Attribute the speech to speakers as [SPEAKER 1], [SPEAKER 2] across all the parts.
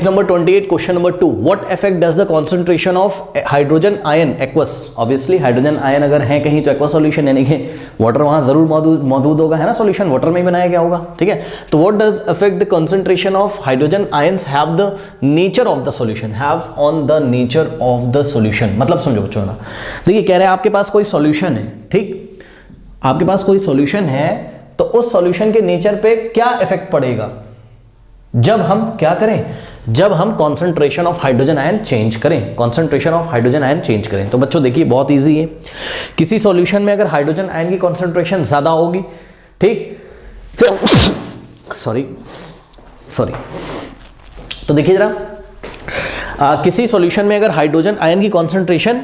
[SPEAKER 1] Number 28, question number 2. What effect does the concentration of hydrogen ion aqueous? Obviously hydrogen ion अगर है कहीं तो aqueous solution यानी कि वाटर वहां जरूर मौजूद होगा, है ना, सॉल्यूशन वाटर में ही बनाया गया होगा, ठीक है। तो what does affect the concentration of hydrogen ions have the nature of the solution, have on the nature of the solution? मतलब समझो बच्चों ना, देखिए कह रहे हैं आपके पास कोई सॉल्यूशन है, ठीक, आपके पास कोई सॉल्यूशन है तो उस सॉल्यूशन के नेचर पे क्या इफेक्ट पड़ेगा जब हम क्या करें, जब हम concentration of hydrogen ion change करें, concentration of hydrogen ion change करें। तो बच्चों देखिए बहुत इजी है, किसी सॉल्यूशन में अगर हाइड्रोजन आयन की कॉन्सेंट्रेशन ज्यादा होगी, ठीक, सॉरी तो देखिए जरा, किसी सॉल्यूशन में अगर हाइड्रोजन आयन की कॉन्सेंट्रेशन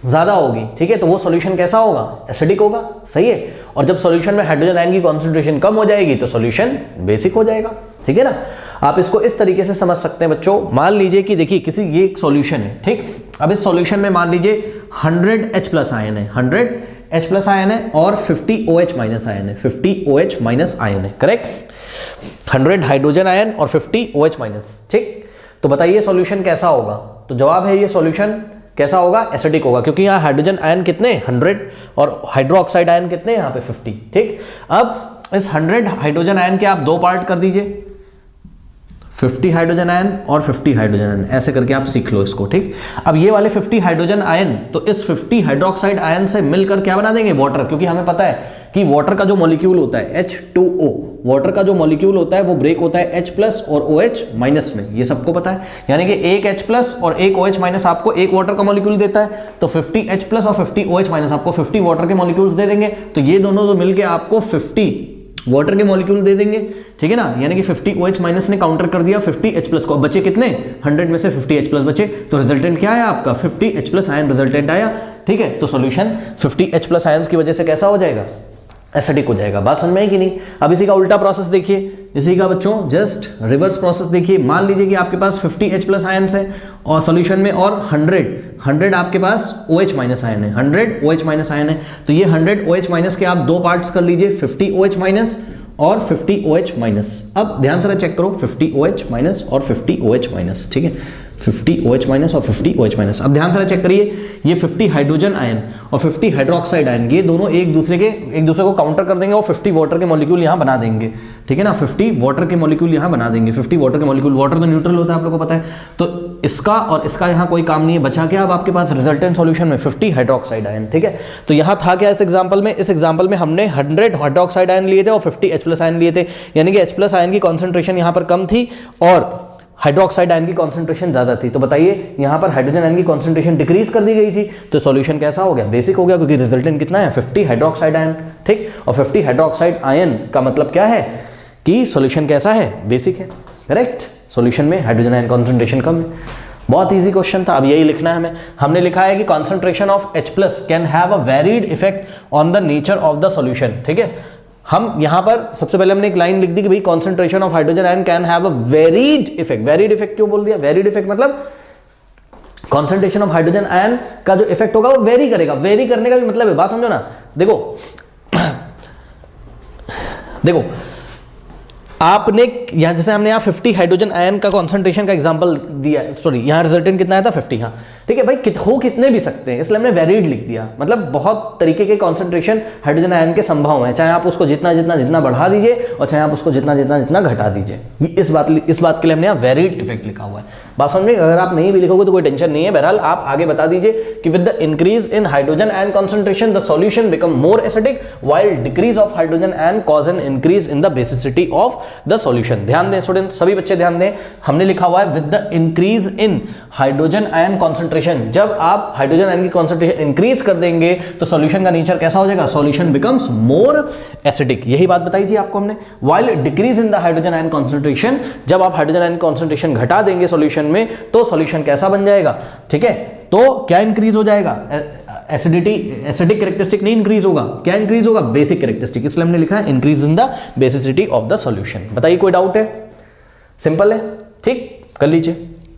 [SPEAKER 1] ज्यादा होगी, ठीक है, तो वो सॉल्यूशन कैसा होगा, एसिडिक होगा, सही है। और जब सॉल्यूशन में हाइड्रोजन आयन की कॉन्सेंट्रेशन कम हो जाएगी तो सॉल्यूशन बेसिक हो जाएगा, ठीक है ना। आप इसको इस तरीके से समझ सकते हैं बच्चों, मान लीजिए कि देखिए किसी ये एक सॉल्यूशन है, ठीक, अब इस सॉल्यूशन में मान लीजिए 100 H+ आयन है, 100 H+ आयन है और 50 OH- आयन है, 50 OH- आयन है, करेक्ट, 100 हाइड्रोजन आयन और 50 OH-, ठीक। तो बताइए सॉल्यूशन कैसा होगा, तो जवाब है ये सॉल्यूशन कैसा होगा, एसिडिक होगा, क्योंकि यहाँ हाइड्रोजन आयन कितने 100 और हाइड्रोक्साइड आयन कितने यहाँ पे 50, ठीक। अब इस 100 हाइड्रोजन आयन के आप दो पार्ट कर दीजिए, 50 हाइड्रोजन आयन और 50 हाइड्रोजन आयन, ऐसे करके आप सीख लो इसको, ठीक। अब ये वाले 50 हाइड्रोजन आयन तो इस 50 हाइड्रोक्साइड आयन से मिलकर क्या बना देंगे, वाटर, क्योंकि हमें पता है कि वाटर का जो मॉलिक्यूल होता है H2O, वाटर का जो मॉलिक्यूल होता है वो ब्रेक होता है H+ और OH- में, ये सबको पता है, यानी कि एक H+ और एक OH- आपको एक वाटर का मॉलिक्यूल देता है, तो 50 H+ और 50 OH- आपको 50 वाटर के मॉलिक्यूल्स दे देंगे, तो ये दोनों तो मिलके आपको 50 वाटर के मॉलिक्यूल दे देंगे, ठीक है ना, यानी कि 50 OH- ने काउंटर कर दिया 50 H+ को, बचे कितने, 100 में से 50 H+ बचे, तो रिजल्टेंट क्या आया आपका 50 H+ आयन रिजल्टेंट आया, ठीक है। तो सॉल्यूशन 50 H+ आयंस की वजह से कैसा हो जाएगा, एसिडिक हो जाएगा। बात समझ में आई कि नहीं। अब इसी का उल्टा प्रोसेस देखिए, इसी का बच्चों जस्ट रिवर्स प्रोसेस देखिए, मान लीजिए कि आपके पास 50 H+ आयंस है और सॉल्यूशन में और 100 आपके पास OH- आयन है, 100 OH- आयन है, तो ये 100 OH- के आप दो पार्ट्स कर लीजिए, 50 OH- और 50 OH-। अब ध्यान से चेक करो, 50 OH- और 50 OH-, ठीक है, 50 OH- और 50 OH-। अब ध्यान से चेक करिए, ये 50 हाइड्रोजन आयन और 50 हाइड्रोक्साइड आयन, ये दोनों एक दूसरे को काउंटर कर देंगे और 50 वाटर के मॉलिक्यूल यहाँ बना देंगे, ठीक है ना, 50 वाटर के मॉलिक्यूल यहाँ बना देंगे, 50 वाटर के मॉलिक्यूल, वाटर तो न्यूट्रल होता है आप लोगों को पता है, तो इसका और इसका यहाँ कोई काम नहीं है, बचा क्या अब आपके पास रिजल्टेंट सॉल्यूशन में 50 हाइड्रोक्साइड आयन, ठीक है। तो यहाँ था क्या इस एग्जांपल में हमने 100 हाइड्रोक्साइड आयन लिए थे और 50 H+ आयन लिए थे, यानी कि H+ आयन की कॉन्सेंट्रेशन यहाँ पर कम थी और हाइड्रोक्साइड आयन की कॉन्सेंट्रेशन ज्यादा थी, तो बताइए यहाँ पर हाइड्रोजन आयन की कॉन्सेंट्रेशन डिक्रीज कर दी गई थी, तो सॉल्यूशन कैसा हो गया, बेसिक हो गया, क्योंकि रिजल्टेंट कितना है 50 हाइड्रोक्साइड आयन, ठीक। और 50 हाइड्रोक्साइड आयन का मतलब क्या है कि सॉल्यूशन कैसा है, बेसिक है, करेक्ट। सॉल्यूशन में हाइड्रोजन आयन कॉन्सेंट्रेशन कम है, बहुत इजी क्वेश्चन था। अब यही लिखना है हमें, हमने लिखा है कि concentration of H+ can have a varied effect on the nature of the solution, ठीक है। हम यहां पर सबसे पहले हमने एक लाइन लिख दी कि भाई concentration of hydrogen ion can have a varied effect. Varied effect क्यों बोल दिया, वेरिड इफेक्ट मतलब कॉन्सेंट्रेशन ऑफ हाइड्रोजन आयन का जो इफेक्ट होगा वो वेरी करेगा, वेरी करने का भी मतलब है, बात समझो ना, देखो देखो आपने यहां जैसे हमने यहाँ 50 हाइड्रोजन आयन का कॉन्सेंट्रेशन का एग्जांपल दिया, सॉरी यहाँ रिजल्टेंट कितना आया था 50, हाँ ठीक है भाई, हो कितने भी सकते हैं, इसलिए हमने वेरिड लिख दिया, मतलब बहुत तरीके के कॉन्सेंट्रेशन हाइड्रोजन आयन के संभव हैं, चाहे आप उसको जितना बढ़ा दीजिए और चाहे आप उसको जितना घटा दीजिए, इस बात के लिए हमने यहाँ वेरिड इफेक्ट लिखा हुआ है। बात समझ में, अगर आप नहीं भी लिखोगे तो कोई टेंशन नहीं है, बहरहाल आप आगे बता दीजिए कि with the increase in hydrogen ion concentration the solution become more acidic while decrease of hydrogen ion cause an increase in the basicity of the solution. ध्यान दें स्टूडेंट, सभी बच्चे ध्यान दें, हमने लिखा हुआ है with the increase in hydrogen ion concentration, जब आप हाइड्रोजन आयन की कॉन्सेंट्रेशन इंक्रीज कर देंगे तो सॉल्यूशन का नेचर कैसा हो जाएगा, सॉल्यूशन बिकम्स मोर एसिडिक, यही बात बताई थी आपको हमने। While decrease in the hydrogen ion concentration, जब आप हाइड्रोजन आयन कॉन्सेंट्रेशन घटा देंगे सॉल्यूशन में तो सॉल्यूशन कैसा बन जाएगा, ठीक है, तो क्या इंक्रीज हो जाएगा, एसिडिक कैरेक्टरिस्टिक नहीं इंक्रीज होगा, क्या इंक्रीज होगा, बेसिक कैरेक्टरिस्टिक, इसलिए हमने लिखा है increase in the basicity of the solution. बताइए कोई डाउट है, सिंपल है, ठीक, कर लीजिए।